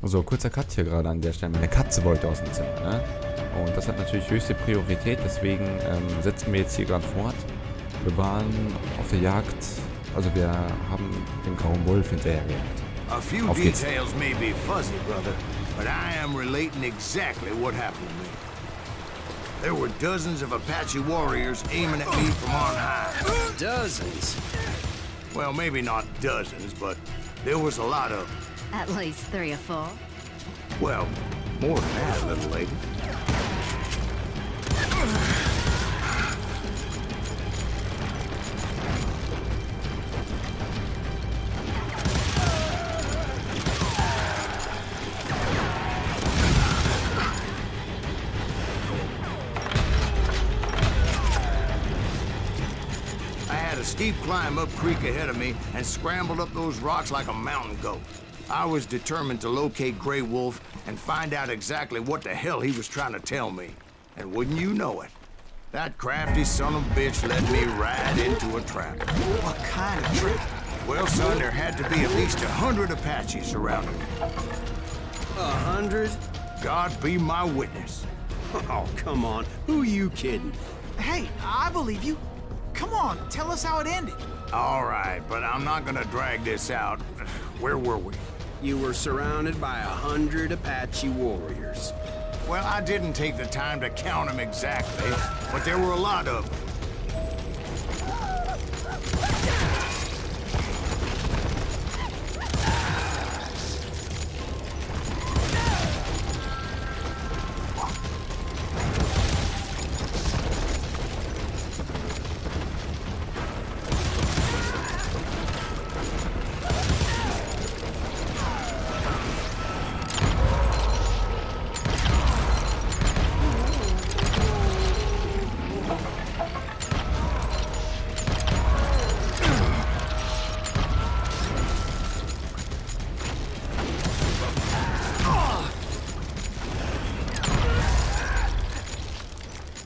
So, kurzer Cut hier gerade an der Stelle. Meine Katze wollte aus dem Zimmer, ne? Und das hat natürlich höchste Priorität, deswegen setzen wir jetzt hier gerade fort. Wir waren auf der Jagd, also wir haben den grauen Wolf hinterhergejagt. A few details may be fuzzy, brother, but I am relating exactly what happened to me. There were dozens of Apache warriors aiming at me from on high. Dozens? Well, maybe not dozens, but there was a lot of them. At least 3 or 4. Well, more than that, little lady. I had a steep climb up creek ahead of me and scrambled up those rocks like a mountain goat. I was determined to locate Grey Wolf and find out exactly what the hell he was trying to tell me. And wouldn't you know it, that crafty son of a bitch led me right into a trap. What kind of trap? Well, son, there had to be at least 100 Apaches surrounding me. 100? God be my witness. Oh, come on. Who you kidding? Hey, I believe you. Come on, tell us how it ended. All right, but I'm not gonna drag this out. Where were we? You were surrounded by 100 Apache warriors. Well, I didn't take the time to count them exactly, but there were a lot of them.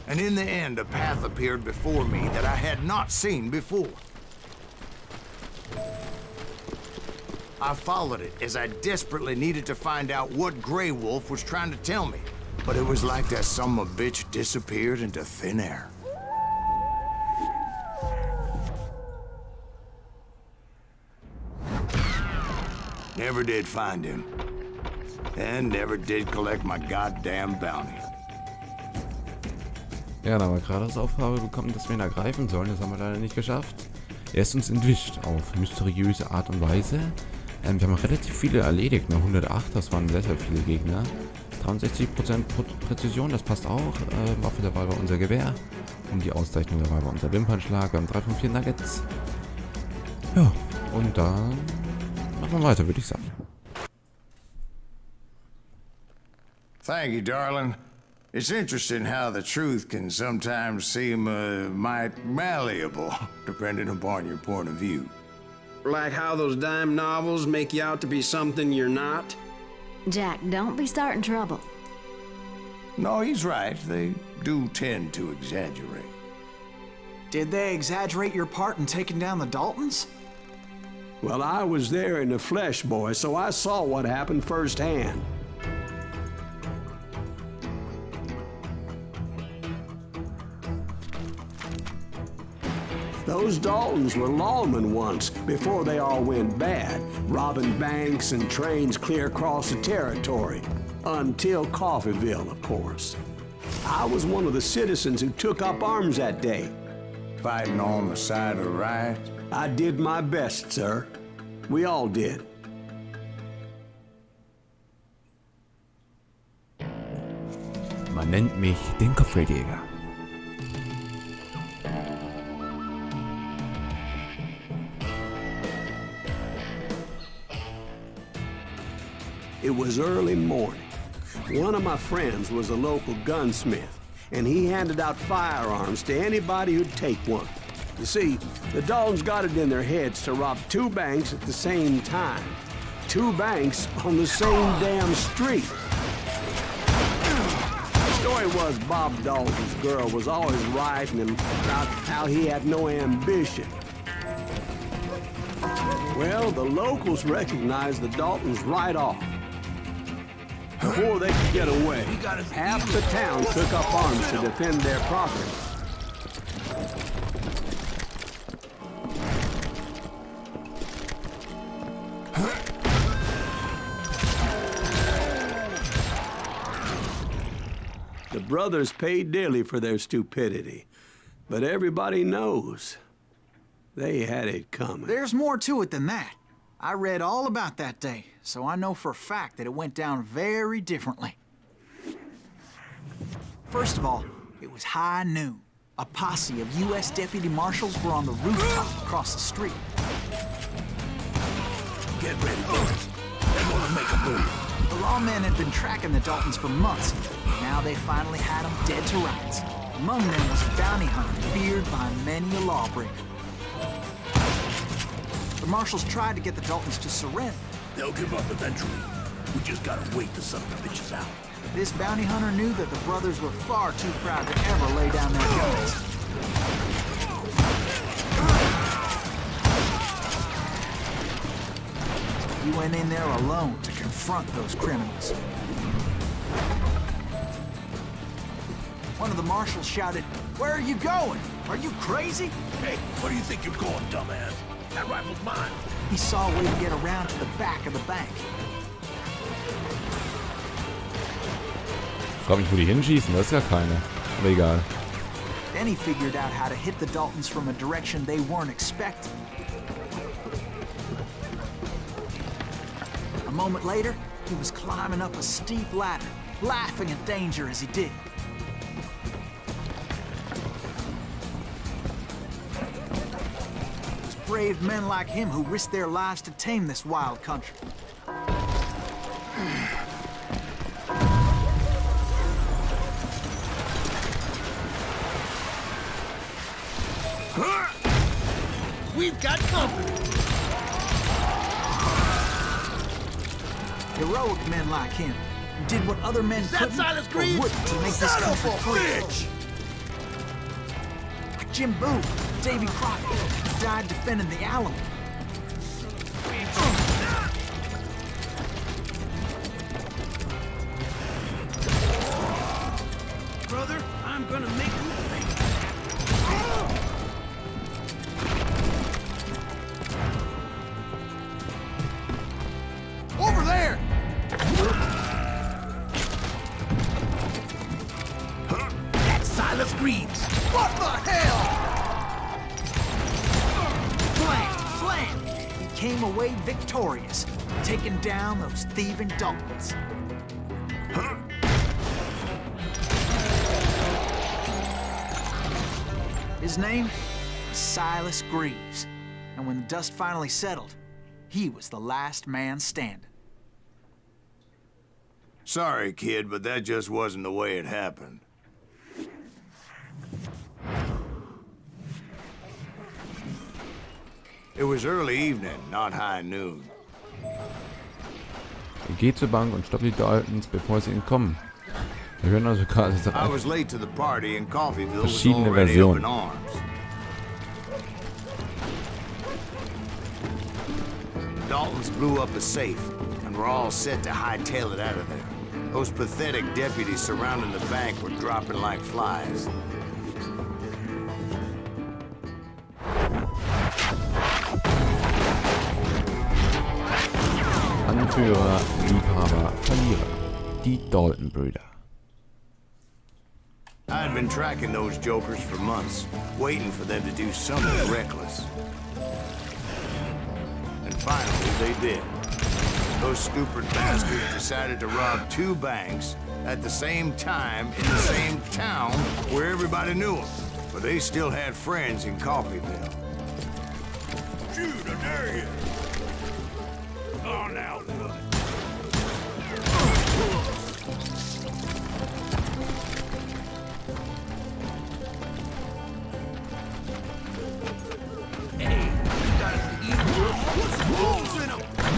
And in the end, a path appeared before me that I had not seen before. I followed it as I desperately needed to find out what Grey Wolf was trying to tell me. But it was like that son of a bitch disappeared into thin air. Never did find him. And never did collect my goddamn bounty. Ja, da haben wir gerade als Aufgabe bekommen, dass wir ihn ergreifen sollen. Das haben wir leider nicht geschafft. Er ist uns entwischt auf mysteriöse Art und Weise. Wir haben relativ viele erledigt. Ne? 108, das waren sehr, sehr viele Gegner. 63% Präzision, das passt auch. Waffe dabei war unser Gewehr. Und die Auszeichnung dabei war unser Wimpernschlag. Wir haben 3 von 4 Nuggets. Ja, und dann machen wir weiter, würde ich sagen. Thank you, darling. It's interesting how the truth can sometimes seem might malleable, depending upon your point of view. Like how those dime novels make you out to be something you're not? Jack, don't be starting trouble. No, he's right. They do tend to exaggerate. Did they exaggerate your part in taking down the Daltons? Well, I was there in the flesh, boy, so I saw what happened firsthand. Those Daltons were lawmen once, before they all went bad, robbing banks and trains clear across the territory. Until Coffeeville, of course. I was one of the citizens who took up arms that day. Fighting on the side of right? I did my best, sir. We all did. Man nennt mich den Kopfgeldjäger. It was early morning. One of my friends was a local gunsmith, and he handed out firearms to anybody who'd take one. You see, the Daltons got it in their heads to rob 2 banks at the same time. 2 banks on the same damn street. The story was Bob Dalton's girl was always writing him about how he had no ambition. Well, the locals recognized the Daltons right off. Before they could get away, half the town took up arms to defend their property. The brothers paid dearly for their stupidity, but everybody knows they had it coming. There's more to it than that. I read all about that day, so I know for a fact that it went down very differently. First of all, it was high noon. A posse of U.S. deputy marshals were on the rooftop across the street. Get ready, boys. They're gonna make a move. The lawmen had been tracking the Daltons for months. Now they finally had them dead to rights. Among them was a bounty hunter feared by many a lawbreaker. The marshals tried to get the Daltons to surrender. They'll give up eventually. We just gotta wait the son of the bitches out. This bounty hunter knew that the brothers were far too proud to ever lay down their guns. He went in there alone to confront those criminals. One of the marshals shouted, "Where are you going? Are you crazy?" Hey, where do you think you're going, dumbass? That rifle's mine. He saw a way to get around to the back of the bank. Ich frage mich, wo die hinschießen. Das ist ja keine. Aber egal. Then he figured out how to hit the Daltons from a direction they weren't expecting. A moment later, he was climbing up a steep ladder, laughing at danger as he did. It was brave men like him who risked their lives to tame this wild country. We've got company. Heroic men like him who did what other men couldn't Silas or Greaves? wouldn't to make this Son of country a free. bitch! Like Jim Boone, Davy Crockett, who died defending the Alamo. Brother, I'm gonna make you think. Over there! That's Silas Greaves. What the hell? Slam! Slam! He came away victorious, taking down those thieving Daltons. His name was Silas Greaves, and when the dust finally settled, he was the last man standing. Sorry, kid, but that just wasn't the way it happened. It was early evening, not high noon. Er geht zur Bank und stoppt die Daltons, bevor sie entkommen. Wir hören also gerade I was late to the party and Coffeeville was verschiedene already up in Versionen. arms. Daltons blew up a safe, and were all set to hightail it out of there. Those pathetic deputies surrounding the bank were dropping like flies. Anführer, Liebhaber, Verlierer. Die Dalton-Brüder. I'd been tracking those jokers for months, waiting for them to do something reckless. And finally, they did. Those stupid bastards decided to rob 2 banks at the same time in the same town where everybody knew them. But they still had friends in Coffeeville. Shoot, I dare you! Oh, now what?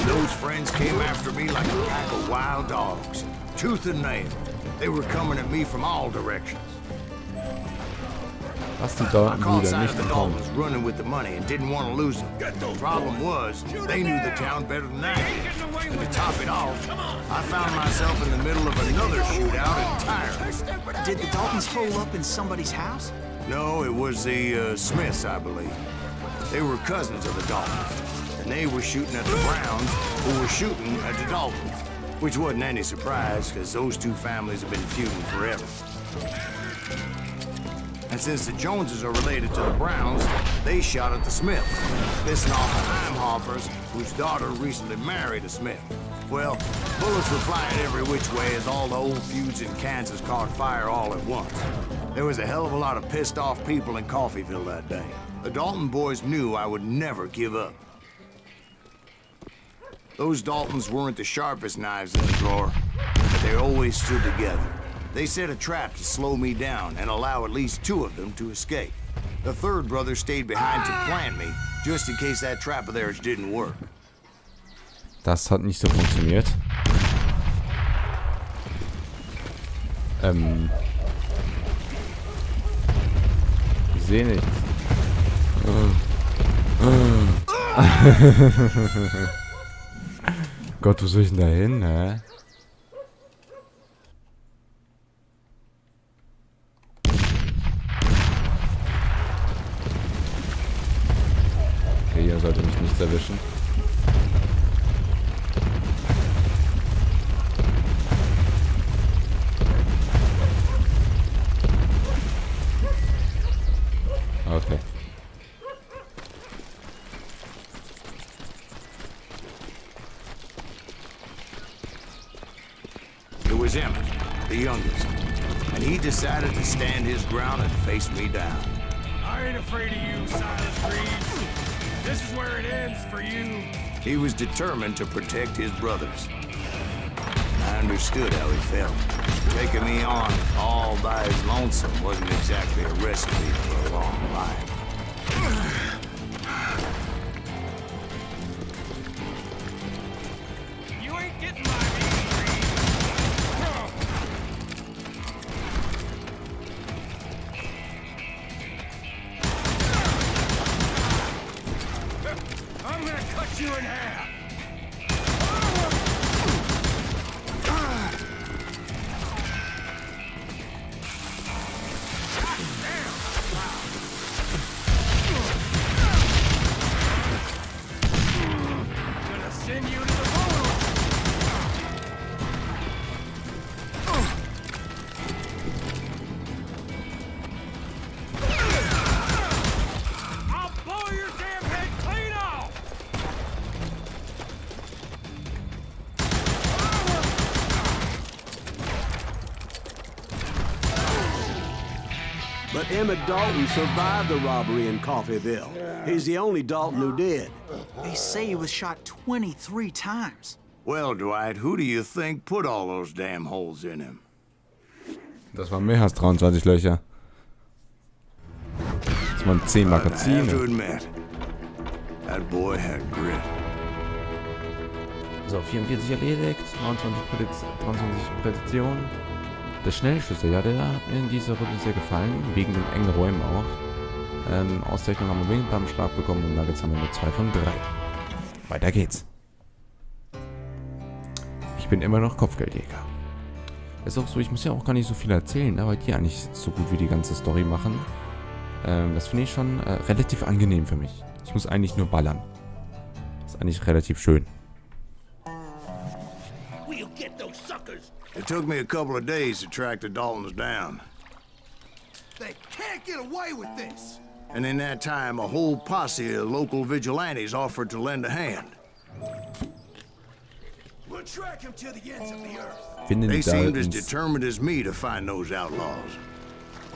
Those friends came after me like a pack of wild dogs, tooth and nail. They were coming at me from all directions. Was die I Brüder caught sight nicht of the bekommen. Daltons running with the money and didn't want to lose them. The problem was, they knew the town better than I did. And to top it off, I found myself in the middle of another shootout entirely. Did the Daltons hole up in somebody's house? No, it was the Smiths, I believe. They were cousins of the Daltons, and they were shooting at the Browns, who were shooting at the Daltons. Which wasn't any surprise, because those two families have been feuding forever. And since the Joneses are related to the Browns, they shot at the Smiths, pissing off the Heimhoffers, whose daughter recently married a Smith. Well, bullets were flying every which way as all the old feuds in Kansas caught fire all at once. There was a hell of a lot of pissed off people in Coffeyville that day. The Dalton boys knew I would never give up. Those Daltons weren't the sharpest knives in the drawer, but they always stood together. They set a trap to slow me down and allow at least two of them to escape. The third brother stayed behind to plant me, just in case that trap of theirs didn't work. Das hat nicht so funktioniert. Ich sehe nichts. Gott, wo soll ich denn da hin, hä? Okay, hier sollte mich nichts erwischen. Okay. It was Emmett, the youngest, and he decided to stand his ground and face me down. I ain't afraid of you, Silas Reed. This is where it ends for you. He was determined to protect his brothers. I understood how he felt. Taking me on all by his lonesome wasn't exactly a recipe for a long life. You ain't getting my meat, Reed. I'm gonna cut you in half. Gonna send you to the moon. I'll blow your damn head clean off. But Emmett Dalton survived the robbery in Coffeyville. He's the only Dalton who did. They say he was shot 23 times. Well, Dwight, who do you think put all those damn holes in him? Das waren mehr als 23 Löcher. Das waren 10 I have to Magazine. admit, that boy had grit. So, 44 erledigt, 23 Präzision. Der Schnellschüsse, ja, der hat mir in dieser Runde sehr gefallen, wegen den engen Räumen auch. Auszeichnung haben wir wegen beim Schlag bekommen und Nuggets haben wir nur 2 von 3. Weiter geht's. Ich bin immer noch Kopfgeldjäger. Ist auch so, ich muss ja auch gar nicht so viel erzählen, aber die eigentlich so gut wie die ganze Story machen. Das finde ich schon relativ angenehm für mich. Ich muss eigentlich nur ballern. Ist eigentlich relativ schön. It took me a couple of days to track the Daltons down. They can't get away with this. And in that time, a whole posse of local vigilantes offered to lend a hand. We'll track him to the ends of the earth. Finden They die seemed as Daltons determined as me to find those outlaws.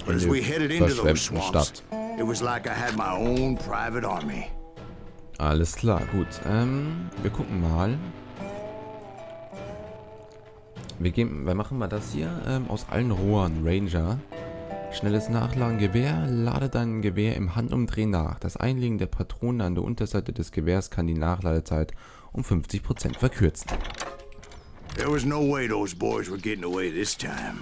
But in as der we headed into those verschwemmten swamps, Stadt. it was like I had my own private army. Alles klar, gut. Wir gucken mal. Wir machen mal das hier. Aus allen Rohren, Ranger. Schnelles Nachladen Gewehr. Lade dein Gewehr im Handumdrehen nach. Das Einlegen der Patronen an der Unterseite des Gewehrs kann die Nachladezeit um 50% verkürzen. There was no way those boys were getting away this time.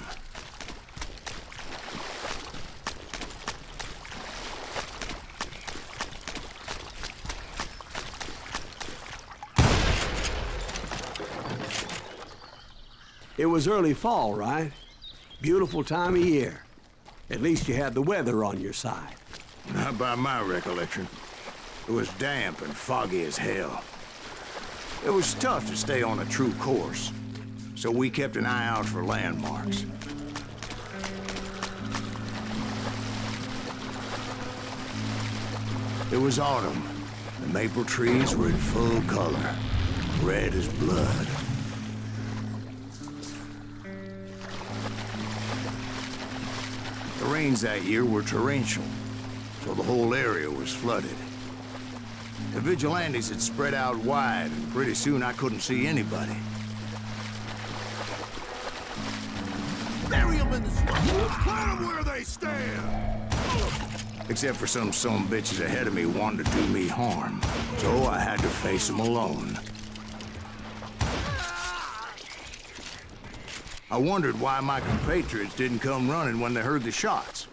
It was early fall, right? Beautiful time of year. At least you had the weather on your side. Not by my recollection. It was damp and foggy as hell. It was tough to stay on a true course, so we kept an eye out for landmarks. It was autumn. The maple trees were in full color, red as blood. The rains that year were torrential, so the whole area was flooded. The vigilantes had spread out wide, and pretty soon I couldn't see anybody. Bury them in the swamp. Plant them where they stand. Except for some bitches ahead of me wanted to do me harm, so I had to face them alone. I wondered why my compatriots didn't come running when they heard the shots.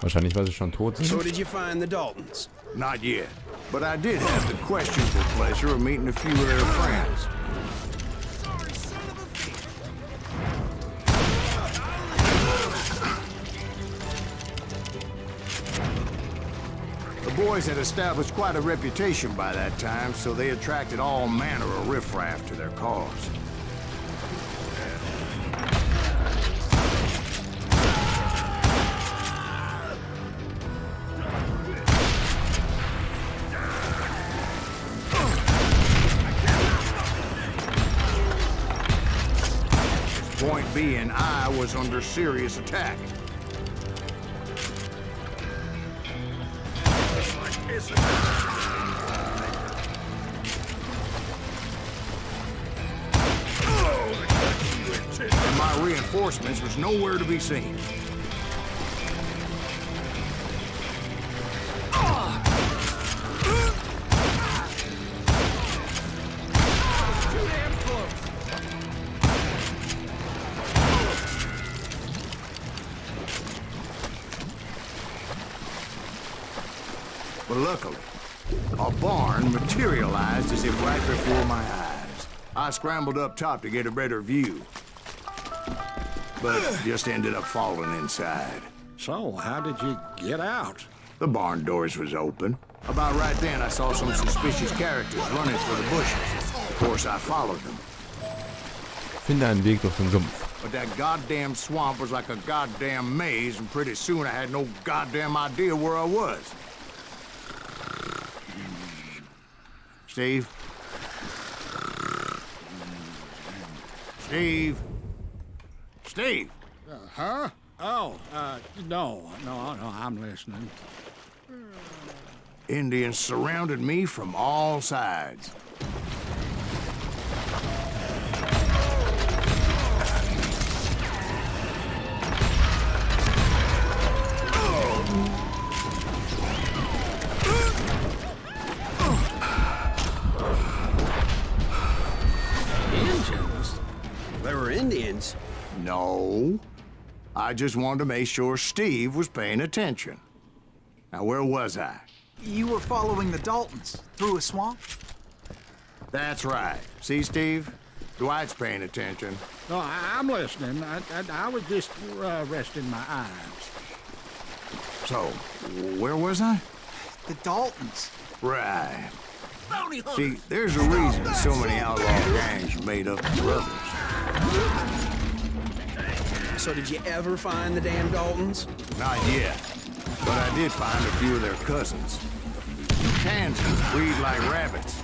Wahrscheinlich, weil sie schon tot sind. So did you find the Daltons? Not yet, but I did have the questionable pleasure of meeting a few of their friends. The boys had established quite a reputation by that time, so they attracted all manner of riffraff to their cause. Point being, I was under serious attack. And my reinforcements was nowhere to be seen. But luckily, a barn materialized as if right before my eyes. I scrambled up top to get a better view, but just ended up falling inside. So, how did you get out? The barn doors was open. About right then, I saw some suspicious characters running for the bushes. Of course, I followed them. Finde einen Weg durch den Sumpf. But that goddamn swamp was like a goddamn maze, and pretty soon I had no goddamn idea where I was. Steve? Steve? Steve? Huh? Oh, no, I'm listening. Indians surrounded me from all sides. There were Indians. No. I just wanted to make sure Steve was paying attention. Now, where was I? You were following the Daltons through a swamp? That's right. See, Steve? Dwight's paying attention. No, I'm listening. I was just resting my eyes. So, where was I? The Daltons. Right. See, there's a reason so many outlaw gangs are made up of brothers. So did you ever find the damn Daltons? Not yet. But I did find a few of their cousins. Kansans breed like rabbits.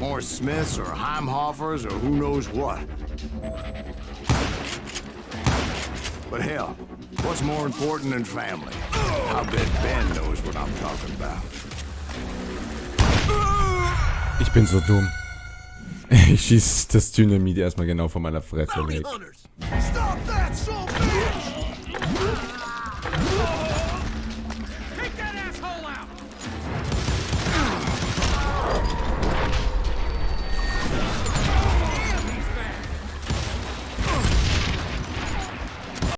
More Smiths or Heimhoffers or who knows what. But hell, what's more important than family? I bet Ben knows what I'm talking about. Ich bin so dumm. Ich schieß das Dynamit erstmal genau vor meiner Fresse weg. Stop that, son of a bitch!